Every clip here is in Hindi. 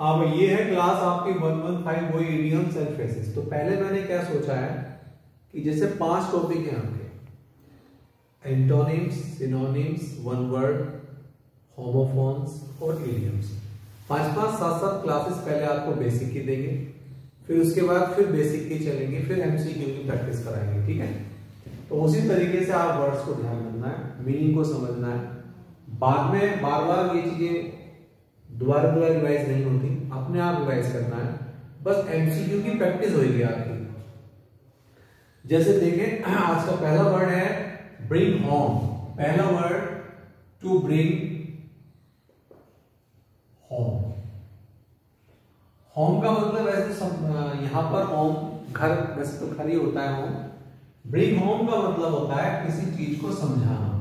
अब ये है क्लास आपकी 115 वो इडियम्स एंड फ्रेजेस। तो पहले मैंने क्या सोचा है कि जैसे 5 टॉपिक हैं आपके, antonyms, synonyms, one word, homophones और इडियम्स। 5-5 7-7 क्लासेस पहले आपको बेसिक की देंगे, फिर उसके बाद फिर बेसिक की चलेंगे, फिर एमसीक्यू की प्रैक्टिस कराएंगे। ठीक है, तो उसी तरीके से आप वर्ड्स को ध्यान रखना है, मीनिंग को समझना है। बाद में बार बार ये चीजें दोबारा रिवाइज नहीं होती, अपने आप रिवाइज करना है, बस एमसीक्यू की प्रैक्टिस होगी आपकी। जैसे देखें, आज का पहला वर्ड है ब्रिंग होम। पहला word to bring home. Home का मतलब वैसे यहां पर होम घर, वैसे तो घर ही होता है होम। ब्रिंग होम का मतलब होता है किसी चीज को समझाना,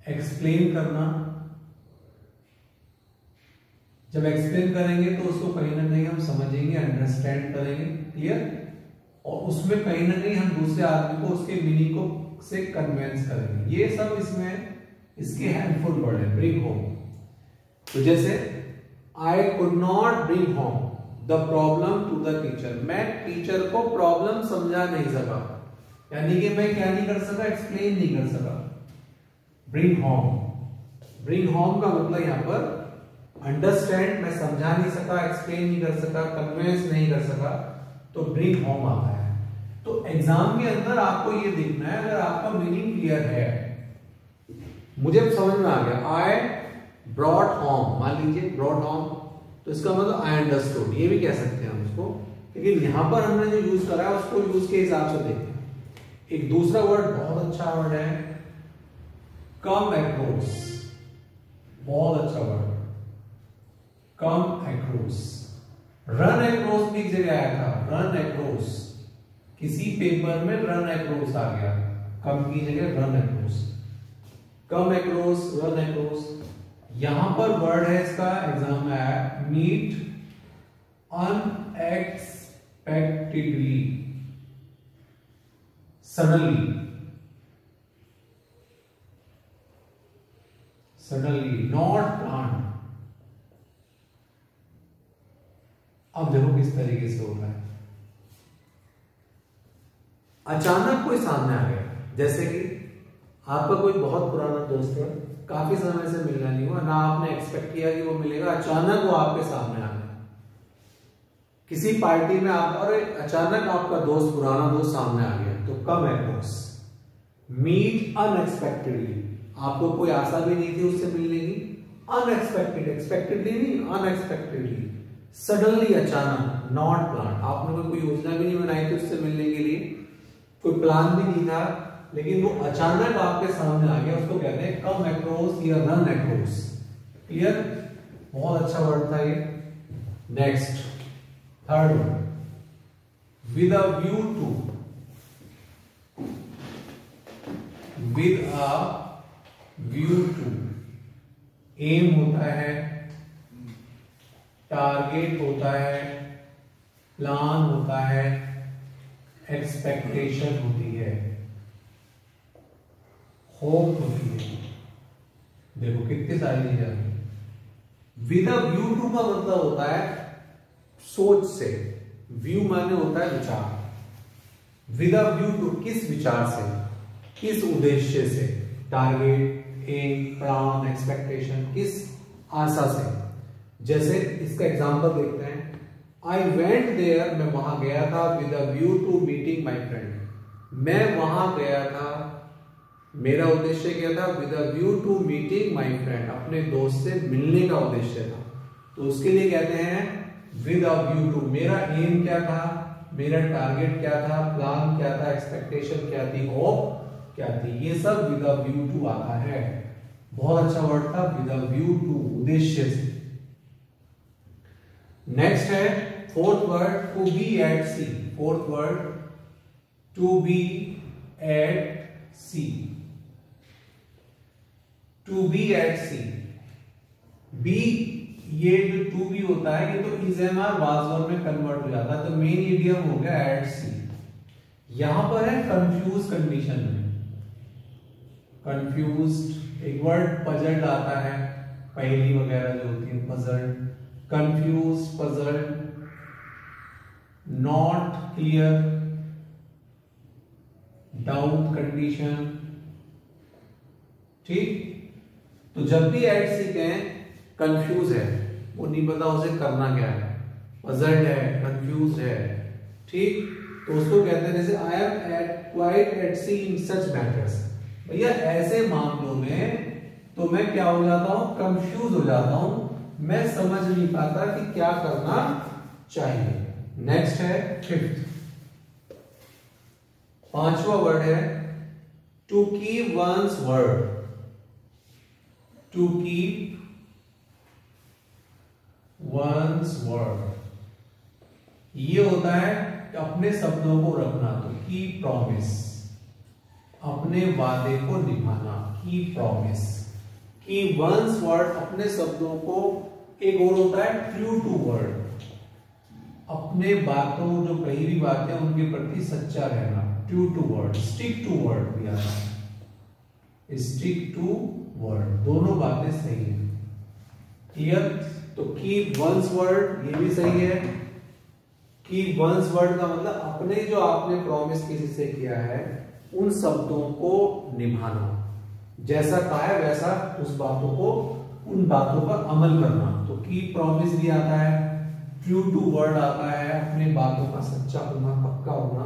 एक्सप्लेन करना। जब एक्सप्लेन करेंगे तो उसको कहीं ना कहीं हम समझेंगे, अंडरस्टैंड करेंगे, क्लियर, और उसमें कहीं ना कहीं हम दूसरे आदमी को उसके मीनिंग को से कन्विंस करेंगे। ये सब इसमें इसके हेल्पफुल वर्ड है, ब्रिंग होम। तो जैसे I could not bring home the problem to the teacher. मैं टीचर को प्रॉब्लम समझा नहीं सका, यानी कि मैं क्या नहीं कर सका, एक्सप्लेन नहीं कर सका। ब्रिंग होम, ब्रिंग होम का मतलब यहां पर अंडरस्टैंड, मैं समझा नहीं सका, एक्सप्लेन नहीं कर सका, कन्विंस नहीं कर सका, तो ब्रिंग होम आता है। तो एग्जाम के अंदर आपको ये देखना है, अगर आपका मीनिंग क्लियर है, मुझे समझ में आ गया, आई ब्रॉट होम, मान लीजिए ब्रॉट होम, तो इसका मतलब आई अंडरस्टूड, ये भी कह सकते हैं हम उसको, लेकिन यहां पर हमने जो यूज करा है उसको यूज के हिसाब से देखें। एक दूसरा वर्ड बहुत अच्छा वर्ड है, कम एक्रोस। बहुत अच्छा word, come across. Run across भी एक जगह आया था, रन एक्रोस, किसी पेपर में रन एक्रोस आ गया, कम की जगह run across, come across, run across. यहां पर वर्ड है इसका, एग्जाम में आया, meet unexpectedly, suddenly, suddenly, not plan. अब देखो किस तरीके से होता है, अचानक कोई सामने आ गया। जैसे कि आपका कोई बहुत पुराना दोस्त है, काफी समय से मिलना नहीं हुआ, ना आपने एक्सपेक्ट किया कि वो मिलेगा, अचानक वो आपके सामने आ गया। किसी पार्टी में आप, और अचानक आपका दोस्त, पुराना दोस्त सामने आ गया, तो कम एक्रोस। मीट अनएक्सपेक्टेडली, आपको कोई आशा भी नहीं थी उससे मिलने की, अनएक्सपेक्टेड, एक्सपेक्टेडली नहीं, अनएक्सपेक्टेडली, सडनली, अचानक, नॉट प्लान, आपने कोई योजना भी नहीं बनाई थी उससे मिलने के लिए, कोई प्लान भी नहीं था, लेकिन वो अचानक आपके सामने आ गया, उसको कहते हैं कम एक्रोस या रन एक्रोस। क्लियर, बहुत अच्छा वर्ड था ये। Next, third word, with a view to. With a view to, aim होता है, टारगेट होता है, प्लान होता है, एक्सपेक्टेशन होती है, होप होती है। देखो कितनी सारी चीजें आ गई। विद अ व्यू टू का मतलब होता है सोच से, व्यू माने होता है विचार। विद अ व्यू टू, किस विचार से, किस उद्देश्य से, टारगेट, एम, प्लान, एक्सपेक्टेशन, किस आशा से। जैसे इसका एग्जांपल देखते हैं, आई वेंट देयर, मैं वहां गया था, with a view to meeting my friend, मैं वहां गया था, मेरा उद्देश्य क्या था, with a view to meeting my friend, अपने दोस्त से मिलने का उद्देश्य था। तो उसके लिए कहते हैं विद अ व्यू टू, मेरा एम क्या था, मेरा टारगेट क्या था, प्लान क्या था, एक्सपेक्टेशन क्या थी, होप क्या थी, ये सब विद अ व्यू टू आता है। बहुत अच्छा वर्ड था, विद अ व्यू टू, उद्देश्य से। नेक्स्ट है fourth word, to be at sea. Fourth word, to be at sea, to be at sea. Be, ये जो टू बी होता है, ये तो इजेमआर वाजवर में कन्वर्ट हो जाता है, तो मेन इडियम हो गया एट सी। यहां पर है कंफ्यूज कंडीशन में, कंफ्यूज्ड। एक वर्ड पजल्ड आता है, पहेली वगैरह जो होती है, puzzled, confuse, puzzled, not clear, doubt condition. ठीक, तो जब भी एट सीखें, कंफ्यूज है, वो नहीं पता उसे करना क्या है, पजल्ड है, कंफ्यूज है, ठीक, तो उसको कहते हैं जैसे I am at quite at sea in such matters. भैया ऐसे मामलों में तो मैं क्या हो जाता हूं, कंफ्यूज हो जाता हूं, मैं समझ नहीं पाता कि क्या करना चाहिए। नेक्स्ट है फिफ्थ, पांचवा वर्ड है to keep one's word. To keep one's word, ये होता है कि अपने शब्दों को रखना, तो की प्रॉमिस, अपने वादे को निभाना, की प्रॉमिस। की वंस वर्ड, अपने शब्दों को, एक और होता है ट्रू टू वर्ड, अपने बातों जो कही हुई बातें उनके प्रति सच्चा रहना, true to word. Stick to word भी आता है, स्टिक टू वर्ड, दोनों बातें सही है। क्लियर, तो कीप वंस वर्ड ये भी सही है। कीप वंस वर्ड का मतलब अपने जो आपने प्रॉमिस किसी से किया है उन शब्दों को निभाना, जैसा कहा है वैसा उस बातों को, उन बातों पर अमल करना। तो कीप प्रॉमिस भी आता है, ट्रू टू वर्ड आता है, अपने बातों का सच्चा होना, पक्का होना।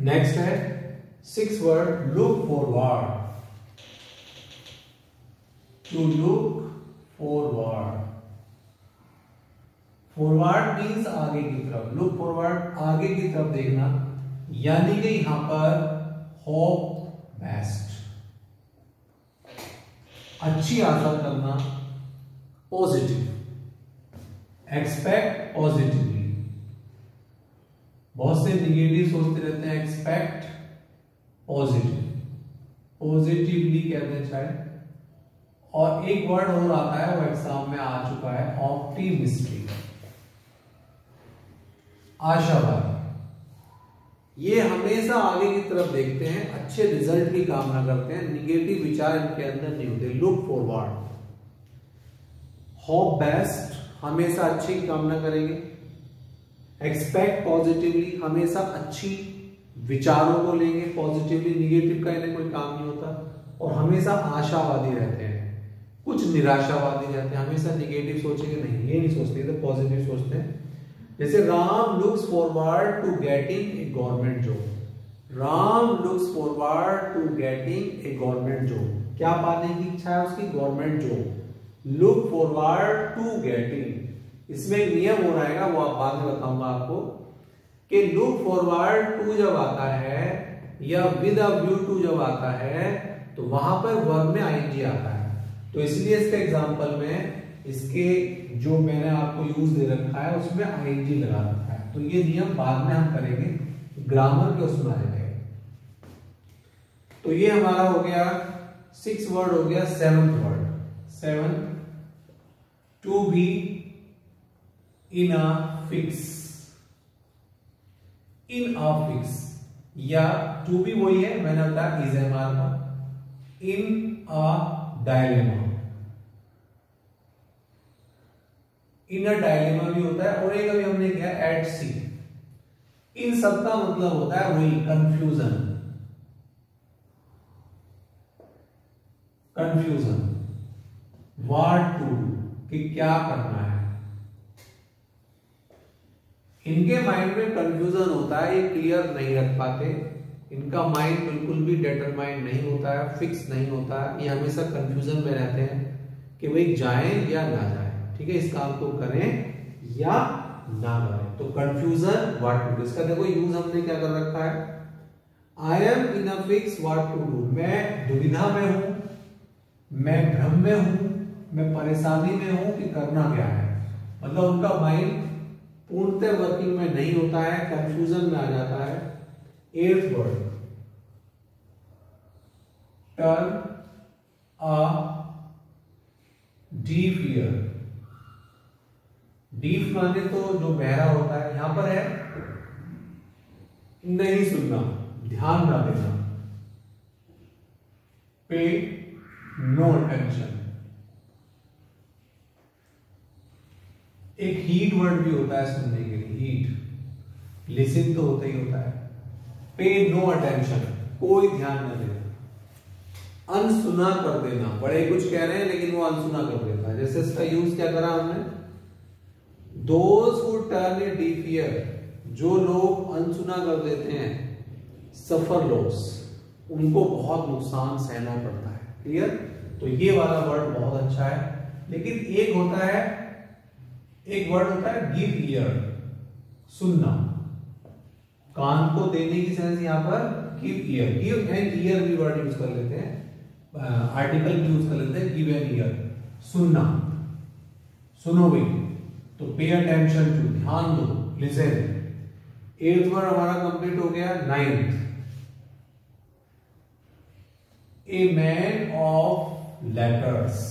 नेक्स्ट है six word, look forward. To look forward, forward means आगे की तरफ, लुक फॉरवर्ड आगे की तरफ देखना, यानी कि यहां पर होप बेस्ट, अच्छी आशा करना, पॉजिटिव, एक्सपेक्ट पॉजिटिवली। बहुत से निगेटिव सोचते रहते हैं, एक्सपेक्ट पॉजिटिव, पॉजिटिवली कहते हैं शायद। और एक वर्ड और आता है, वो एग्जाम में आ चुका है, ऑप्टिमिस्टिक, आशावादी। ये हमेशा आगे की तरफ देखते हैं, अच्छे रिजल्ट की कामना करते हैं, निगेटिव विचार इनके अंदर नहीं होते। लुक फॉरवर्ड, होप बेस्ट, हमेशा अच्छी कामना करेंगे। एक्सपेक्ट पॉजिटिवली, हमेशा अच्छी विचारों को लेंगे पॉजिटिवली, निगेटिव का इन्हें कोई काम नहीं होता। और हमेशा आशावादी रहते हैं, कुछ निराशावादी रहते हैं, हमेशा निगेटिव सोचेंगे नहीं, ये नहीं सोचते, तो पॉजिटिव सोचते हैं। जैसे Ram looks forward to getting a government job. Ram looks forward to getting a government job, क्या पाने की इच्छा है उसकी, government job. Look forward to getting, इसमें एक नियम हो रहेगा, वो आप बाद में बताऊंगा आपको, कि लुक फॉरवर्ड टू जब आता है या विद अ व्यू टू जब आता है तो वहां पर वर्ब में आईएनजी आता है। तो इसलिए इसके एग्जांपल में इसके जो मैंने आपको यूज दे रखा है उसमें आईएनजी लगा रखा है। तो ये नियम बाद में हम करेंगे, ग्रामर के उसमें आ जाएगा। तो ये हमारा हो गया सिक्स वर्ड, हो गया seventh word. Seven, to be in a fix, in a fix, या टू बी वही है, मैंने बताया इज एम आर का। इन a dilemma, in a dilemma भी होता है, और एक अभी हमने किया एट सी। इन सब का मतलब होता है वही confusion, confusion, what to do, कि क्या करना है। इनके माइंड में कंफ्यूजन होता है, ये क्लियर नहीं रख पाते, इनका माइंड बिल्कुल भी डिटरमाइंड नहीं होता है, फिक्स नहीं होता है, ये हमेशा कंफ्यूजन में रहते हैं कि भाई जाएं या ना जाएं, ठीक है, इस काम को करें या ना करें। तो कंफ्यूजन, व्हाट टू डू, इसका देखो यूज हमने क्या कर रखा है, I am in a fix what to do, मैं दुविधा में हूं, मैं भ्रम में हूं, मैं परेशानी में हूं कि करना क्या है। मतलब उनका माइंड पूर्णतः वर्किंग में नहीं होता है, कंफ्यूजन में आ जाता है। Eighth word, turn a deaf year. Deaf माने तो जो बहरा होता है, यहां पर है नहीं सुनना, ध्यान ना देना, पे नो अटेंशन। एक हीट वर्ड भी होता है सुनने के लिए, हीट। लिसन तो होता ही होता है। पे नो अटेंशन, कोई ध्यान न देना। अनसुना कर देना, बड़े कुछ कह रहे हैं लेकिन वो अनसुना कर देता है। जैसे इसका यूज क्या करा हमने, those who turn A deaf year, जो लोग अनसुना कर देते हैं, सफर लॉस, उनको बहुत नुकसान सहना पड़ता है। क्लियर? तो ये वाला वर्ड बहुत अच्छा है। लेकिन एक होता है, एक वर्ड होता है गिव ईयर, सुनना, कान को देने की सेंस यहां पर give year. Give an year भी वर्ड यूज कर लेते हैं, आर्टिकल भी यूज कर लेते हैं, गिव एन ईयर, सुनना, सुनो भी। तो पे अटेंशन टू, ध्यान दो, लिसन। 8th वर्ड हमारा कंप्लीट हो गया। 9th, a man of letters,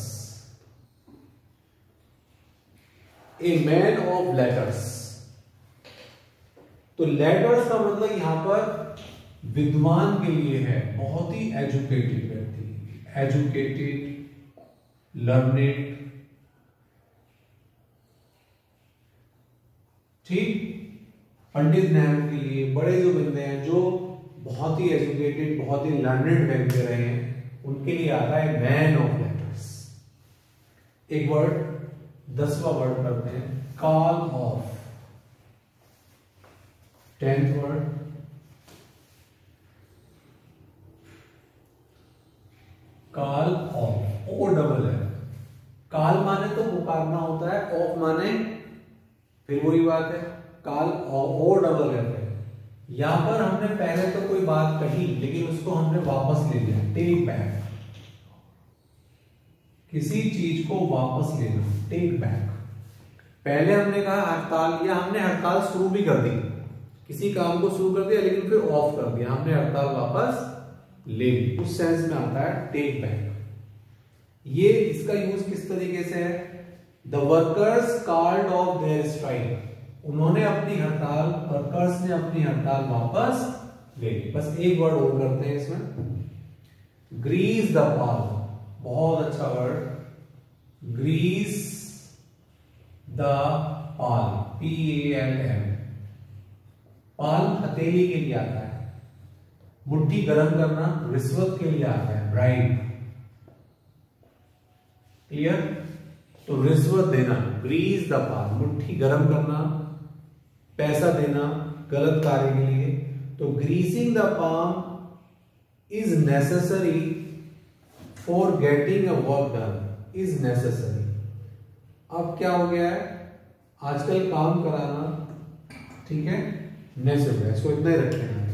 a man of letters. तो लेटर्स का मतलब यहां पर विद्वान के लिए है, बहुत ही एजुकेटेड व्यक्ति, एजुकेटेड, लर्नेड। ठीक? पंडित नेहरू के लिए, बड़े जो बंदे हैं जो बहुत ही एजुकेटेड, बहुत ही लर्नेड व्यक्ति रहे हैं, उनके लिए आता है मैन ऑफ लेटर्स। एक वर्ड, 10वां वर्ड करते हैं, call off. 10th word, call off. O double है। कॉल माने तो पुकारना होता है, ऑफ माने फिर वही बात है, कॉल ओ डबल रहता है। यहां पर हमने पहले तो कोई बात कही लेकिन उसको हमने वापस ले लिया, टेक बैक। किसी चीज को वापस लेना, टेक बैक। पहले हमने कहा हड़ताल, या हमने हड़ताल शुरू भी कर दी, किसी काम को शुरू कर दिया लेकिन फिर ऑफ कर दिया, हमने हड़ताल वापस ले ली, उस सेंस में आता है टेक बैक। ये इसका यूज किस तरीके से है, the workers called of their strike, उन्होंने अपनी हड़ताल, वर्कर्स ने अपनी हड़ताल वापस ले ली। बस एक वर्ड और करते हैं इसमें, ग्रीस द पाल, बहुत अच्छा word, Greece the Pal, PALM। पाल हथेली के लिए आता है, मुट्ठी गर्म करना रिश्वत के लिए आता है, ब्राइब। क्लियर? तो रिश्वत देना, ग्रीस द पाल, मुट्ठी गर्म करना, पैसा देना गलत कार्य के लिए। तो greasing the palm is necessary for getting a work done, is necessary. अब क्या हो गया है, आजकल काम कराना, ठीक है, नेसेसरी, इसको इतना ही रखें।